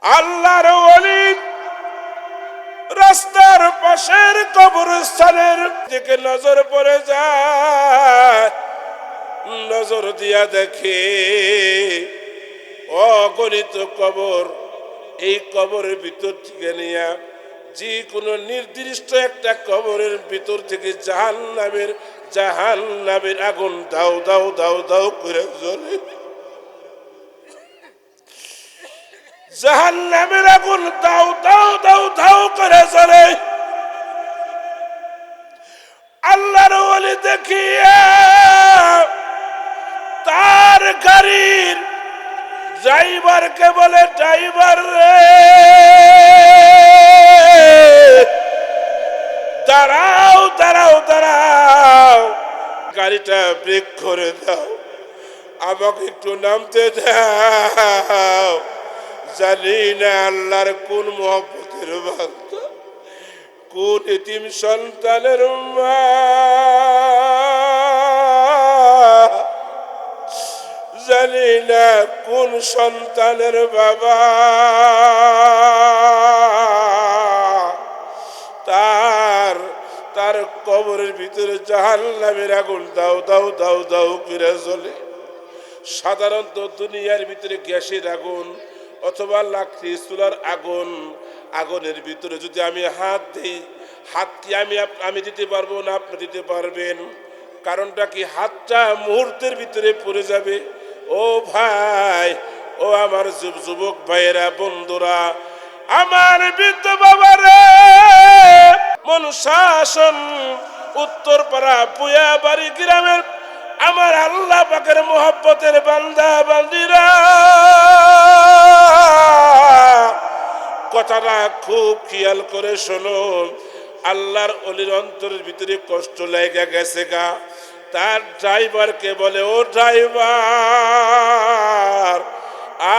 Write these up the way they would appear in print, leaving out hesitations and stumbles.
আল্লাহর ওলি রাস্তার পাশের কবরস্থানের দিকে নজর পড়ে যায়, নজর দিয়া দেখে অগণিত কবর। এই কবরের ভিতর থেকে নিয়ে যে কোনো নির্দিষ্ট একটা কবরের ভিতর থেকে জাহান্নামের আগুন দাও দাও দাও দাও করে জ্বলে। জাহান্নামের আগুন দাও দাও দাও দাও করে জ্বলে। আল্লাহর ওলি দেখিয়া তার গাড়ির ড্রাইভারকে বলে, ড্রাইভার রে দাঁড়াও দাঁড়াও দাঁড়াও, গাড়িটা ব্রেক করে দাও, আমাকে একটু নামতে দাও। জানি না আল্লাহর কোন মহব্বতের বান্দা, কোন এতিম সন্তানের মা, জানি না কোন সন্তানের বাবা, তার কবরের ভিতরে জাহান্নামের আগুন দাও দাও দাও দাও করে জ্বলে। সাধারণত দুনিয়ার ভিতরে গ্যাসের আগুন অথবা লাকড়ি চুলার আগুন, আগুনের ভিতরে যদি আমি হাত দিই, হাত কি আমি দিতে পারবো না আপনি দিতে পারবেন? কারণটা কি? হাতটা মুহূর্তের ভিতরে পড়ে যাবে। ও ভাই, ও আমার যুবক ভাইয়েরা, বন্ধুরা, আমার বৃদ্ধ বাবারে, মনশাসন উত্তরপাড়া পুয়াবাড়ি গ্রামের আমার আল্লাহ পাকের মহব্বতের বান্দা বান্দিরা, কথাটা খুব খেয়াল করে শোনো। আল্লাহর ওলির অন্তরের ভিতরে কষ্ট লেগে গেছে গা। তার ড্রাইভারকে বলে, ও ড্রাইভার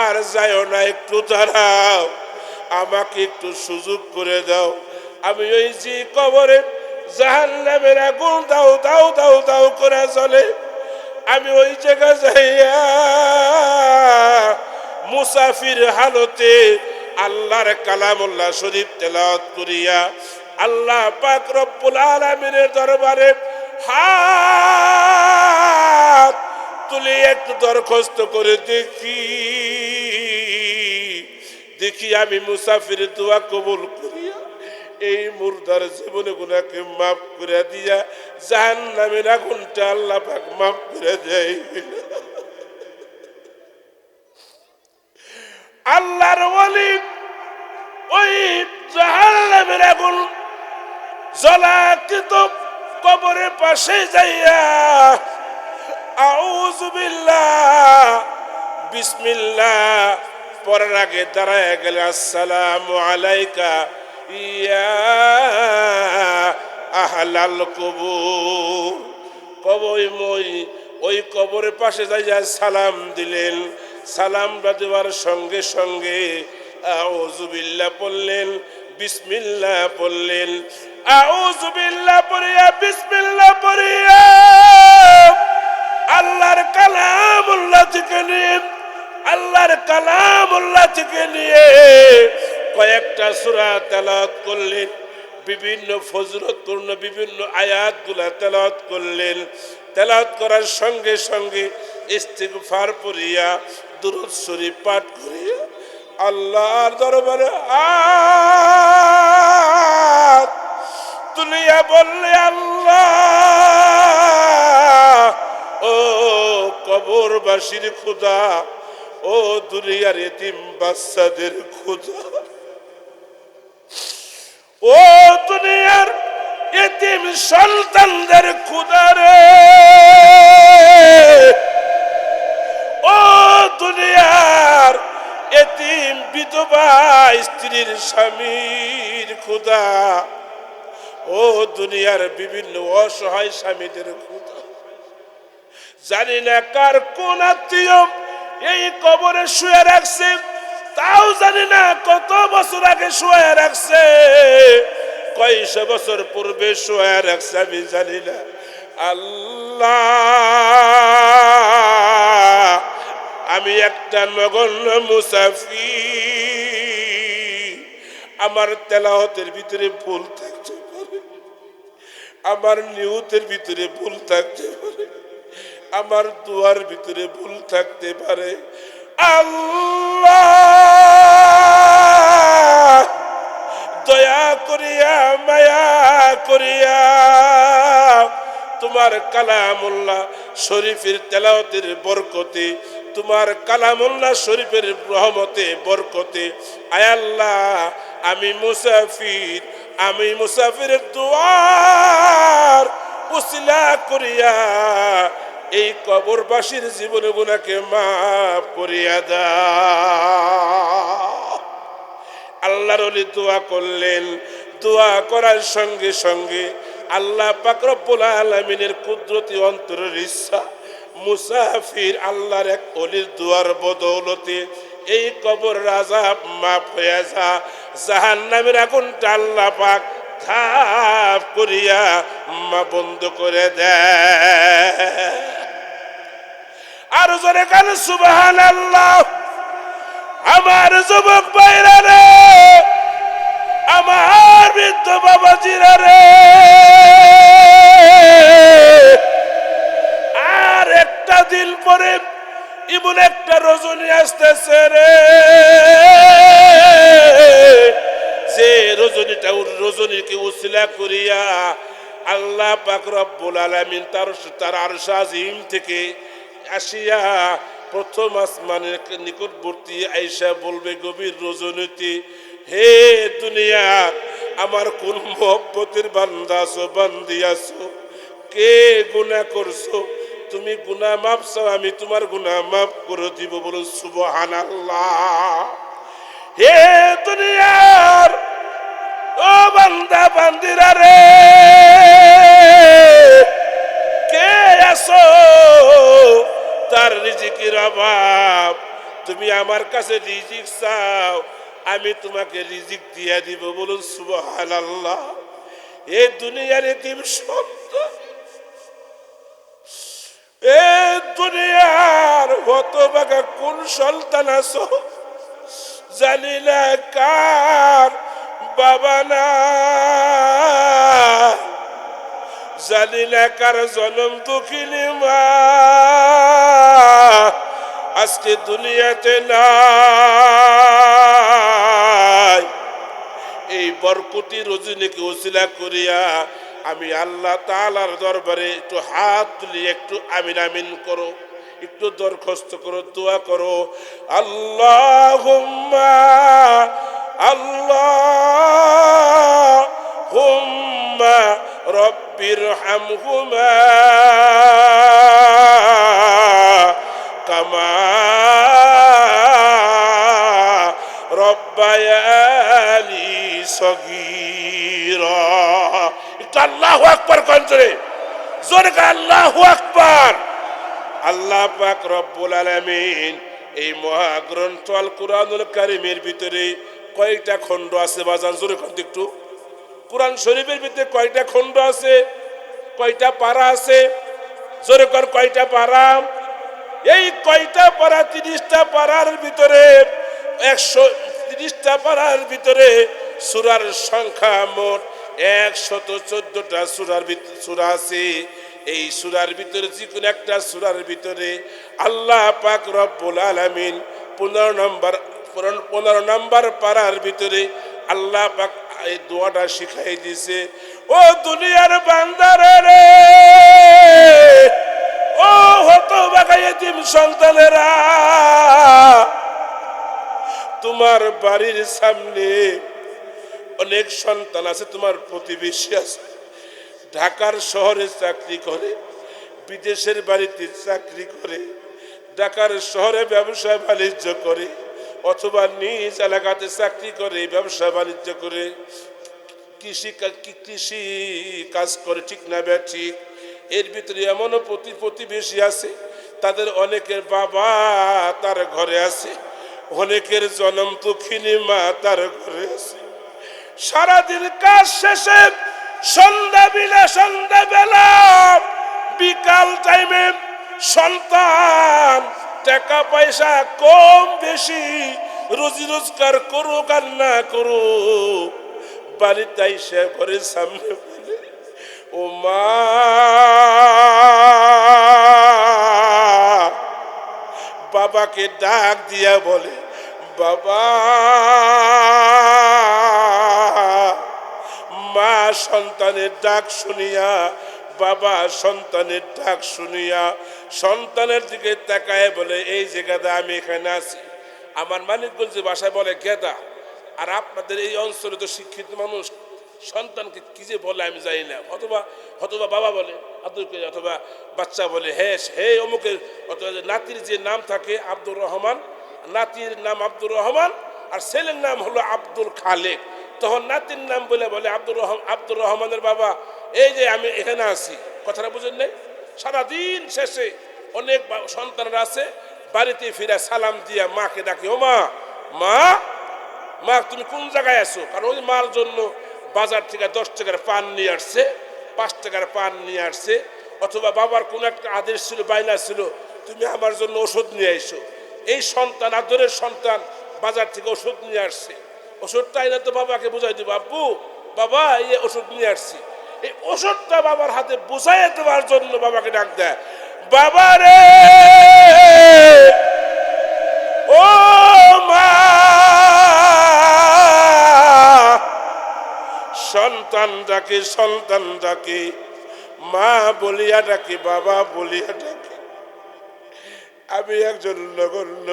আর যাও না, একটু দাঁড়াও, আমাকে একটু সুযোগ করে দাও। আমি ওই যে কবরে জাহান্নামের আগুন দাও দাও দাও দাও করে চলে, আমি ওই জায়গা যাইয়া মুসাফির হালতে আল্লাহর কালামুল্লাহ শরীফ তেলাওয়াত করিয়া আল্লাহ পাক রব্বুল আলামিনের দরবারে হাত তুলে একটু দরখাস্ত করে দেখি আমি মুসাফির দোয়া কবুল করিয়া এই মুর্দার জীবনে গুনাহকে মাফ করে দিয়া জাহান্নামের আগুনটা আল্লাহ পাক মাফ করে দেয়। আল্লাহর ওলি ওই জাহান্নামের আগুন জ্বলাকৃত কবরের পাশে যাইয়া আউযু বিল্লাহ বিসমিল্লাহ পড়ার আগে দাঁড়ায় গেলে, আসসালামু আলাইকা ইয়া আহলাল কবুর। ওই কবরের পাশে যাইয়া সালাম দিলেন। সালাম দেওয়ার সঙ্গে সঙ্গে আউযু বিল্লাহ পড়লেন, বিসমিল্লাহ পড়লেন। আউযু বিল্লাহ পড়িয়া বিসমিল্লাহ পড়িয়া আল্লাহর কালামুল্লাহ থেকে নিয়ে কয়েকটা সূরা তেলাওয়াত করলেন। বিভিন্ন ফজিলতপূর্ণ বিভিন্ন আয়াতগুলা তেলাওয়াত করলেন। তেলাওয়াত করার সঙ্গে সঙ্গে ইস্তিগফার পড়িয়া দুরূদ শরীফ পাঠ করিয়া আল্লাহর দরবারে হাত তুলিয়া বললে, আল্লাহ, ও কবরবাসীর খোদা, ও দুনিয়ার এতিম বাচ্চাদের খোদা, ও দুনিয়ার এতিম সন্তানদের খোদা রে, ও দুনিয়ার এতিম বিধবা স্ত্রীর স্বামীর খোদা, ও দুনিয়ার বিভিন্ন অসহায় স্বামীদের খোদা, জানি না কার কোন আত্মীয় এই কবরে শুয়ে রাখছে, তাও জানি না কত বছর আগে শুয়ে রাখছে, কয়শো বছর পূর্বে শুয়ে রাখছে, আমি জানি না। আল্লাহ, আমি একটা নগণ্য মুসাফির, আমার তেলাওয়াতের ভিতরে ভুল থাকতে পারে, আমার নিয়তের ভিতরে ভুল থাকতে পারে, আমার দুয়ার ভিতরে ভুল থাকতে পারে। আল্লাহ দয়া করিয়া মায়া করিয়া তোমার কালামুল্লাহ শরীফের তেলাওয়াতের বরকতে, তোমার কালামুল্লাহ শরীফের রহমতে বরকতে, আয় আল্লাহ আমি মুসাফিরের দুয়ার উসিলা করিয়া এই কবরবাসীর জীবন গুনাহকে মাফ করিয়া দাও। আল্লাহর ওলি দোয়া করলেন। দোয়া করার সঙ্গে সঙ্গে আল্লাহ পাক রব্বুল আলামিনের কুদরতি অন্তরের ইচ্ছা, মুসাফির আল্লাহর এক ওলির দোয়ার বদৌলতে এই কবর আযাব মাফ হয়ে যা, জাহান্নামের আগুনটা আল্লাহ পাক ধাপ করিয়া মা বন্ধ করে দেয়। আর জোরে কান সুবহানাল্লাহ। আমার যুবক ভাইরা রে, আমার বৃদ্ধ বাবাজিরা রে, আর একটা দিন পরে এমন একটা রজনী আসতেছে রে, যে রজনীকে উসিলা করিয়া আল্লাহ পাক রব্বুল আলামিন তার আরশ আজিম থেকে আসিয়া প্রথম আসমানের নিকটবর্তী আয়েশা বলবে গভীর রজনীতে, হে দুনিয়া আমার কোন মহব্বতের বান্দা আছো, বান্দি আছো, কে গুনাহ করছো, তুমি গুনাহ মাফ চাও, আমি তোমার গুনাহ মাফ করে দিব। বলুন সুবহানাল্লাহ। হে দুনিয়ার ও বান্দা বান্দিরা রে, কে আছো তার রিজিকের অভাব, তুমি আমার কাছে রিজিক চাও, আমি তোমাকে রিজিক দিয়া দিব। বলুন সুবহানাল্লাহ। এই দুনিয়ার এতিম সন্তান, এই দুনিয়ার হতভাগা কোন সন্তান আছো, জানি না কার বাবা না, জানি না কার জনম দুঃখিনী মা আজকে দুনিয়াতে নাই। এই বরকতি রজনীকে ওসিলা করিয়া আমি আল্লাহ তাআলার দরবারে একটু হাত তুলি, একটু আমিন আমিন করো, একটু দরখাস্ত করো, দোয়া করো। আল্লাহুম্মা আল্লাহুম্মা রব্বিরহামহুমা কামা রব্বায়ানি সগীরা। একটু আল্লাহু আকবার কোন জোরে, জোরে আল্লাহু আকবার। আল্লাহ পাক রব্বুল আলামিন এই মহাগ্রন্থ আল কুরআনুল কারীমের ভিতরে কয়টা খণ্ড আছে বাজান, জোরে কোন একটু। কুরআন শরীফের ভিতরে কয়টা খণ্ড আছে, কয়টা পারা আছে, জোরে কোন কয়টা পারা? এই কয়টা পারা, 30টা পারার ভিতরে 130টা পারার ভিতরে সূরার সংখ্যা মোট 114টা সূরা আছে। এই সূরার ভিতরে যে কোন একটা সূরার ভিতরে আল্লাহ পাক রব্বুল আলামিন 15 নম্বর পারার ভিতরে আল্লাহ পাক এই দোয়াটা শিখাই দিয়েছে। ও দুনিয়ার বান্দারা রে, ও হতভাগা এতিম সন্তানেরা, তোমার বাড়ির সামনে অনেক সন্তান আছে, তোমার প্রতিবেশী আছে, ঢাকার শহরে চাকরি করে, বিদেশের বাড়িতে চাকরি করে, ঢাকার শহরে ব্যবসা বাণিজ্য করে, অথবা নিজ এলাকাতে চাকরি করে, ব্যবসা বাণিজ্য করে, কৃষি কাজ করে, ঠিক না ঠিক? এর ভিতরে এমনও প্রতিবেশী আছে, তাদের অনেকের বাবা তার ঘরে আছে, অনেকের জনম দুঃখিনী মা তার ঘরে আছে। সারাদিন কাজ শেষে সন্ধ্যাবেলা বিকাল টাইমে সন্তান টাকা পয়সা কম বেশি রুজি রোজগার করুক আর না করুক, বাড়িতে এসে ঘরের সামনে বলে, ও মা, বাবাকে ডাক দিয়া বলে, বাবা। মা সন্তানের ডাক শুনিয়া, বাবা সন্তানের ডাক শুনিয়া সন্তানের দিকে তাকায় বলে, এই যে গাদা, আমি এখানে আছি। আমার মানিকগঞ্জ ভাষায় বলে গেদা। আর আপনাদের এই অঞ্চলে তো শিক্ষিত মানুষ সন্তানকে কি যে বলে আমি জানি না, অথবা অথবা বাবা বলে আব্দুল, অথবা বাচ্চা বলে হ্যাঁ হে অমুকের, অথবা নাতির যে নাম থাকে আব্দুর রহমান, নাতির নাম আব্দুর রহমান আর ছেলের নাম হলো আব্দুল খালেক, তখন নাতির নাম বলে বলে আব্দুর রহমানের বাবা, এই যে আমি এখানে আছি। কথাটা বুঝেন নাই? সারাদিন শেষে অনেক সন্তানরা আছে বাড়িতে ফিরে সালাম দিয়া মাকে ডাকে, ও মা, মা, মা তুমি কোন জায়গায় আছো? কারণ ওই মার জন্য বাজার থেকে 10 টাকার পান নিয়ে আসছে, 5 টাকার পান নিয়ে আসছে, অথবা বাবার কোন একটা আদেশ ছিল, বাইনা ছিল, তুমি আমার জন্য ওষুধ নিয়ে আইসো। এই সন্তান, আদরের সন্তান বাজার থেকে ওষুধ নিয়ে আসছে, ওষুধটা এনে তো বাবাকে বুঝাই দিব, আব্বু বাবা এই ওষুধ নিয়ে আসছি। এই ওষুধটা বাবার হাতে বুঝাই দেওয়ার জন্য বাবাকে ডাক দেয়, বাবা রে, ও মা। সন্তান ডাকে, সন্তান ডাকে, মা বলিয়া ডাকে, বাবা বলিয়া ডাকে। আমি একজন নগণ্য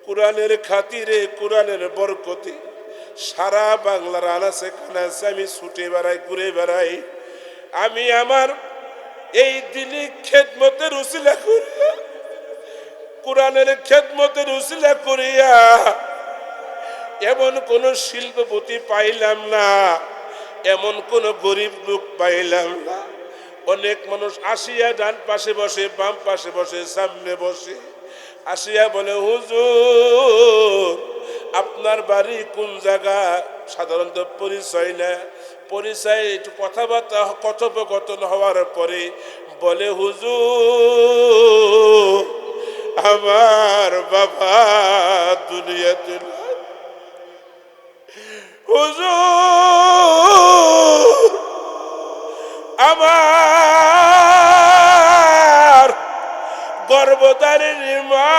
কোরআনের খাতিরে, কোরআনের বরকতে সারা বাংলার আনাচে কানাচে আমি ছুটে বেড়াই, ঘুরে বেড়াই। আমি আমার এই দিনই খেদমতের উসিলা করিয়া, কোরআনের খেদমতের উসিলা করিয়া এমন কোন শিল্পপতি পাইলাম না, এমন কোন গরিব লোক পাইলাম না। অনেক মানুষ আসিয়া ডান পাশে বসে, বাম পাশে বসে, সামনে বসে, আসিয়া বলে, হুজুর আপনার বাড়ি কোন জায়গা? সাধারণত পরিচয় না, পরিচয় একটু কথাবার্তা কথোপকথন হওয়ার পরে বলে, হুজুর আমার বাবা দুনিয়াতে নাই। হুজুর আমার গর্ভধারিণী মা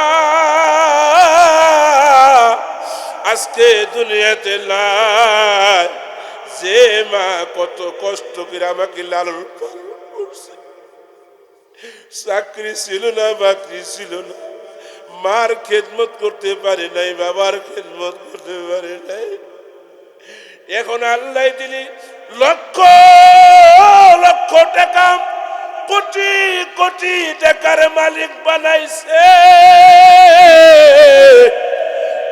আজকে দুনিয়াতে নাই। যে মা কত কষ্ট করে আমাকে লালন পালন করছে, চাকরি ছিল না, বাকরি ছিল না, মার খেদমত করতে পারে নাই, বাবার খেদমত করতে পারে নাই। এখন আল্লাহ দিলি লক্ষ লক্ষ টাকা, কোটি কোটি টাকার মালিক বানাইছে,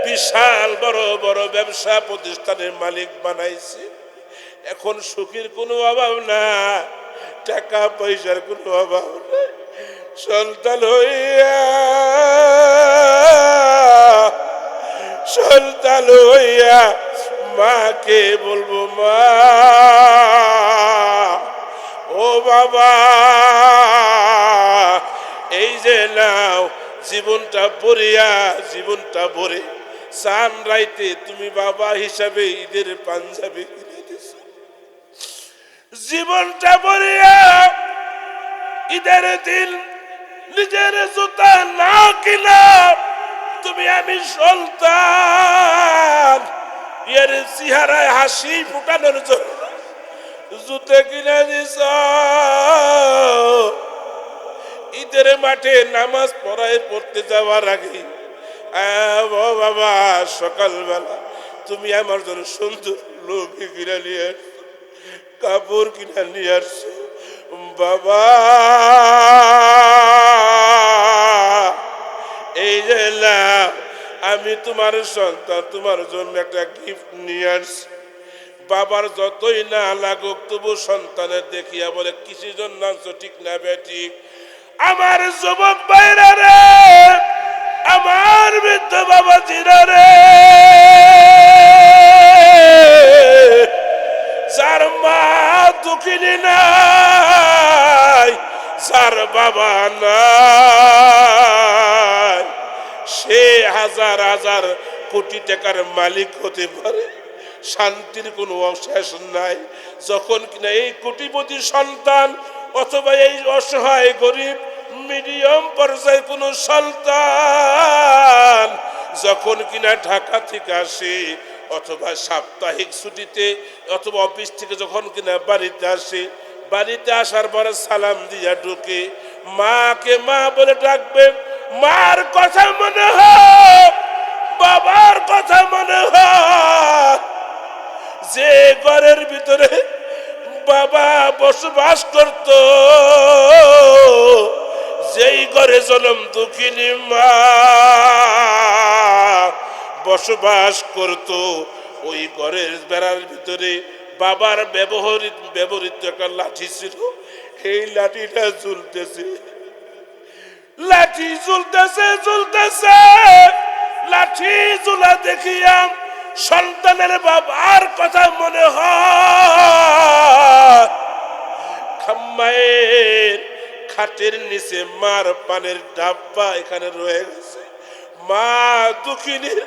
বিশাল বড় বড় ব্যবসা প্রতিষ্ঠানের মালিক বানাইছে। এখন সুখের কোনো অভাব না, টাকা পয়সার কোনো অভাব নাই। সন্তান হইয়া, সন্তান হইয়া মাকে বলবো, মা ও বাবা, এই যে নাও জীবনটা ভরিয়া, জীবনটা ভরে চান রাইতে তুমি বাবা হিসাবে ঈদের পাঞ্জাবি কিনে দিছ। জীবনটা ভরিয়া ঈদের দিন নিজের জুতা না কিনা তুমি আমি সন্তান এর চেহারায় হাসি ফুটানোর জন্য জুতে কিনে দিছ। ঈদের মাঠে নামাজ পড়তে যাওয়ার আগে বাবা সকালবেলা তুমি আমার জন্য সুন্দর লুঙ্গি কিনে নিয়ে আসছো, কাপড় কিনে নিয়ে আসছো। বাবা এই যে আমি তোমার সন্তান, তোমার জন্য একটা গিফট নিয়ে আসছি। বাবার যতই না লাগুক তবু সন্তানের দেখিয়া বলে, কিসের জন্য আনছো? ঠিক না বেটি? আমার যুবক ভাইরা রে, আমার বৃদ্ধ বাবাজিরা রে, যার মা দুঃখিনী নাই, যার বাবা নাই, সে হাজার হাজার কোটি টাকার মালিক হতে পারে, শান্তির কোনো শেষ নাই। যখন কিনা এই কোটিপতি সন্তান অথবা এই অসহায় গরিব মিডিয়াম পর্যায়ের কোনো সন্তান যখন কিনা ঢাকা থেকে আসে অথবা সাপ্তাহিক ছুটিতে অথবা অফিস থেকে যখন কিনা বাড়িতে আসে, বাড়িতে আসার পরে সালাম দিয়া ঢুকে, মাকে মা বলে ডাকবে, মার কথা মনে হয়, বাবার কথা মনে হয়। যে ঘরের ভিতরে বাবা বসবাস করত, যেই ঘরে জনম দুঃখিনী মা বসবাস করত, ওই ঘরের বেড়ার ভিতরে বাবার ব্যবহৃত একটা লাঠি ছিল। এই লাঠিটা ঝুলতেছে, লাঠি ঝুলতেছে ঝুলতেছে, লাঠি ঝুলা দেখিয়া সন্তানের বাবার কথা মনে হয়। খাম্মায়ের খাটের নিচে মার পানের ডাব্বা এখানে রয়ে গেছে, মা দুঃখিনীর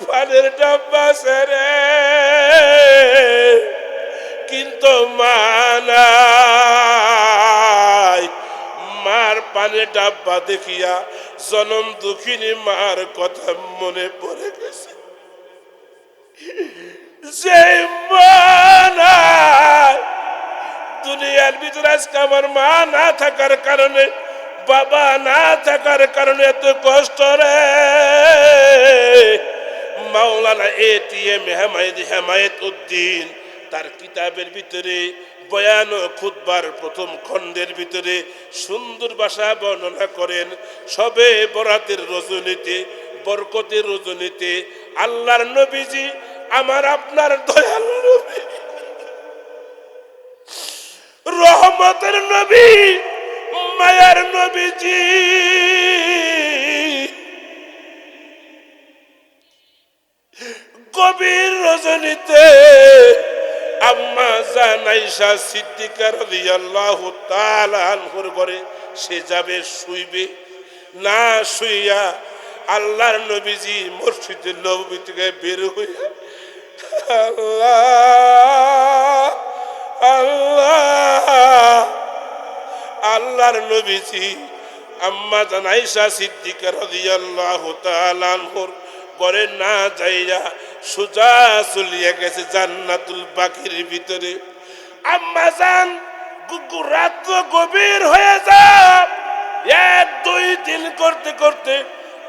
পানের ডাব্বা সেরে, কিন্তু মা নাই। মার পানের ডাব্বা দেখিয়া জনম দুঃখিনী মার কথা মনে পড়ে গেছে। যে মা নাই দুনিয়ার ভিতরে আজকে আমার মা না থাকার কারণে, বাবা না থাকার কারণে এত কষ্ট রে। মাওলানা এটিএম হেমায়েত উদ্দিন তার কিতাবের ভিতরে বয়ান ও খুতবার প্রথম খণ্ডের ভিতরে সুন্দর ভাষা বর্ণনা করেন। সবে বরাতের রজনীতে, বরকতের রজনীতে আল্লাহর নবীজি, আমার আপনার দয়াল নবী, রহমতের নবী, মায়ার নবীজি গভীর রজনীতে আম্মা জান আয়েশা সিদ্দিকা রাদিয়াল্লাহু তাআলা আনহার ঘরে সে যাবে, শুইবে। না শুইয়া আল্লাহর নবীজি মসজিদে নববী থেকে বের হইয়া আল্লাহ আল্লাহ, আল্লাহর নবীজি আম্মা জান আয়েশা সিদ্দিকা রাদিয়াল্লাহু তাআলা আনহার ঘরে না যাইয়া সোজা চলিয়া গেছে জান্নাতুল বাকির ভিতরে। আম্মা জান রাত গভীর হয়ে যায়, 1 2 3 করতে করতে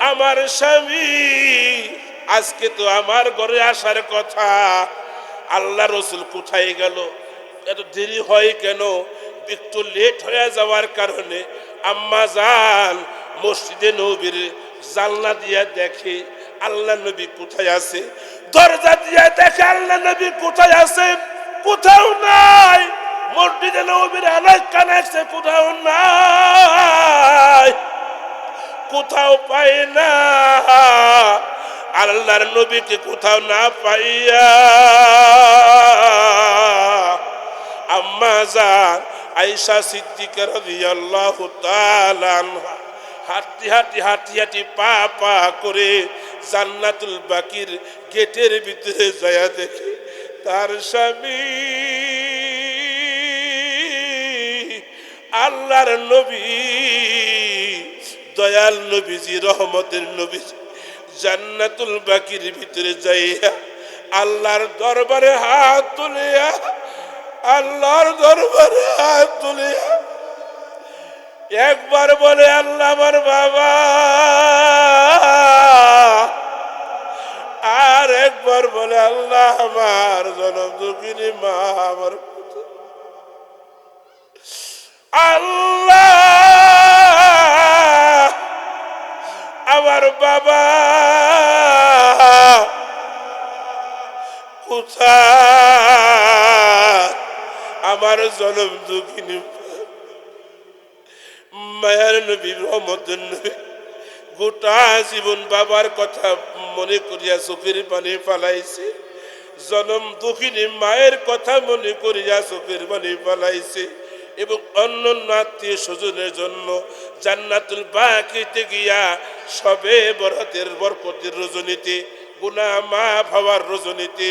আমার স্বামী আজকে তো আমার ঘরে আসার কথা, আল্লাহ রসুল কোথায় গেল, এত দেরি হয় কেন? একটু লেট হয়ে যাওয়ার কারণে আম্মা জান মসজিদে নবীর জানলা দিয়া দেখে আল্লাহ নবী কোথায় আছে, দরজা দিয়া দেখে আল্লাহ নবী কোথায় আছে, কোথাও নাই। মসজিদে নবীর আনাজ কানাইছে, কোথাও নাই, কোথাও পাই না। আল্লাহর নবীকে কোথাও না পাইয়া আম্মা জান আয়েশা সিদ্দিকা রাদিয়াল্লাহু তাআলা আনহা হাঁটি পা পা করে জান্নাতুল বাকির গেটের ভিতরে যায় দেখে তার স্বামী আল্লাহর নবী, দয়াল নবীজি, রহমতের নবীজি জান্নাতুল বাকির ভিতরে যাইয়া আল্লাহর দরবারে হাত তুলিয়া, আল্লাহর দরবারে হাত তুলিয়া একবার বলে আল্লাহ আমার বাবা, আর একবার বলে আল্লাহ আমার জনম দুঃখিনী মা আমার, আল্লাহ আমার বাবা কোথায়, আমার জনম দুঃখিনী মায়ার নবী, রহমতের নবী গোটা জীবন বাবার কথা মনে করিয়া চোখের পানি ফালাইছে, জনম দুঃখিনী মায়ের কথা মনে করিয়া চোখের পানি ফালাইছে। এবং অন্যান্য আত্মীয় স্বজনের জন্য জান্নাতুল বাকিতে গিয়া সবে বরাতের বরকতের রজনীতে গুনাহ মাফ হওয়ার রজনীতে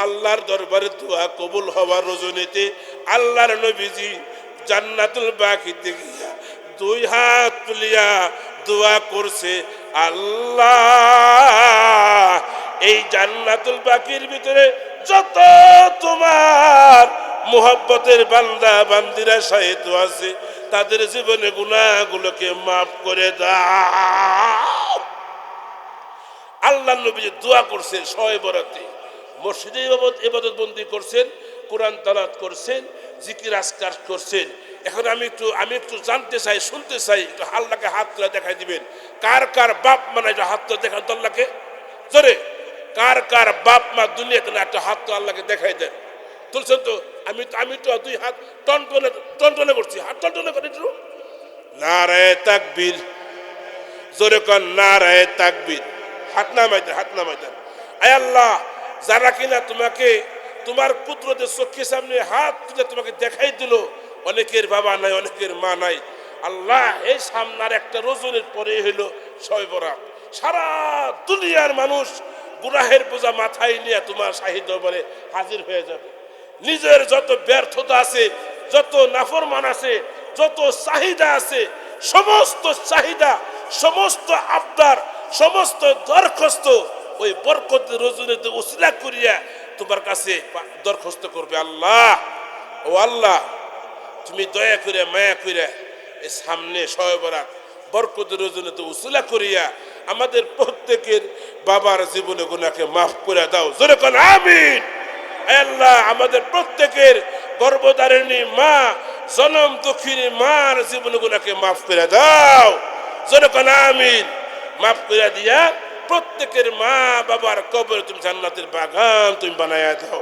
আল্লাহর দরবারে দোয়া কবুল হওয়ার রজনীতে আল্লাহর নবীজি জান্নাতুল বাকিতে গিয়া দুই হাত তুলিয়া দোয়া করছে, আল্লাহ এই জান্নাতুল বাকির ভিতরে যত তোমার মুহাব্বতের বান্দা বান্দিরা শাহিদ আছে তাদের জীবনে গুনাহগুলোকে মাফ করে দাও। আল্লাহ নবী দোয়া করছেন শবে বরাতে, মসজিদে ইবাদত বন্দি করছেন, কোরআন তেলাওয়াত করছেন, জিকির আজকার করছেন। এখন আমি একটু জানতে চাই, শুনতে চাই, একটু আল্লাহকে হাত তুলে দেখাই দিবেন কার কার বাপ মা নাই, হাত তুলে দেখান তো আল্লাহকে জোরে। কার কার বাপ মা দুনিয়াতে না, একটা হাত তো আল্লাহকে দেখাই দেন। তুলছেন তো? আমি তো দুই হাত টনটনে করছি, হাত টনটনে করে একটু নারায়ে তাকবীর, জোরে কর নারায়ে তাকবীর। হাত নামাই দেন। আয় আল্লাহ, যারা কিনা তোমাকে তোমার কুদরতের চোখের সামনে হাত তুলে তোমাকে দেখাই দিল, অনেকের বাবা নাই, অনেকের মা নাই, আল্লাহ এই সামনার একটা রজনীর পরে হইল শবে বরাত, সারা দুনিয়ার মানুষ গুনাহের বোঝা মাথায় নিয়ে তোমার শাহী দরবারে হাজির হয়ে যাবে। নিজের যত ব্যর্থতা আছে, যত নাফরমান আছে, যত চাহিদা আছে, সমস্ত চাহিদা, সমস্ত আবদার, সমস্ত দরখাস্ত ওই বরকতের রজনীতে উসিলা করিয়া তোমার কাছে দরখাস্ত করবে। আল্লাহ, ও আল্লাহ, তুমি দয়া করে মায়া করে এই সামনে শবে বরাত বরকতের রজনীতে উসিলা করিয়া আমাদের প্রত্যেকের বাবার জীবনে গুনাহকে মাফ করে দাও। জোরে কোন আমিন। আল্লাহ, আমাদের প্রত্যেকের গর্ভধারিণী মা, জনম দুঃখিনী মার জীবনে গুনাহকে মাফ করে দাও। জোরে কোন আমিন। মাফ করে দিয়া প্রত্যেকের মা বাবার কবরে তুমি জান্নাতের বাগান তুমি বানায়া দাও।